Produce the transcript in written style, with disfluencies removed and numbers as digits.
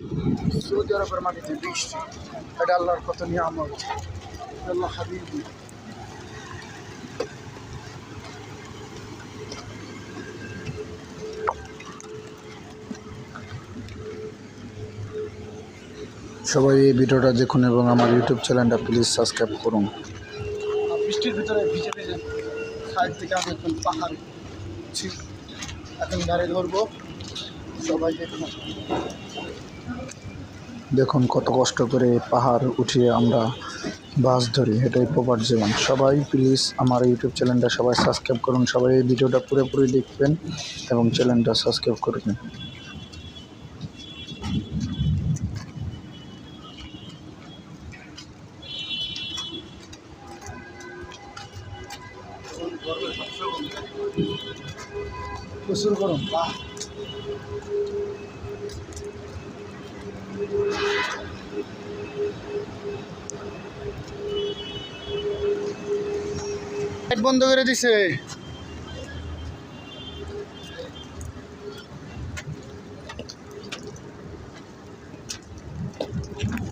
Saudi আরবের মাটিতে বৃষ্টি, এটা আল্লাহর কত নিয়ামত। আল্লাহ হাবিবি। সবাই এই ভিডিওটা দেখুন এবং আমার ইউটিউব চ্যানেলটা প্লিজ সাবস্ক্রাইব করুন। বৃষ্টির ভিতরে ভিজে ভিজে সাইড থেকে আমি এখন পাহাড় এখন গাড়ি ধরবো। সবাই দেখুন, দেখুন কত কষ্ট করে পাহাড় উঠিয়ে আমরা বাস ধরি, এটাই প্রপার জীবন। সবাই প্লিজ আমার ইউটিউব চ্যানেলটা সবাই সাবস্ক্রাইব করুন। সবাই এই ভিডিওটা পুরোপুরি দেখবেন এবং চ্যানেলটা সাবস্ক্রাইব করবেন। প্রচুর গরম। বন্ধ করে দিছে।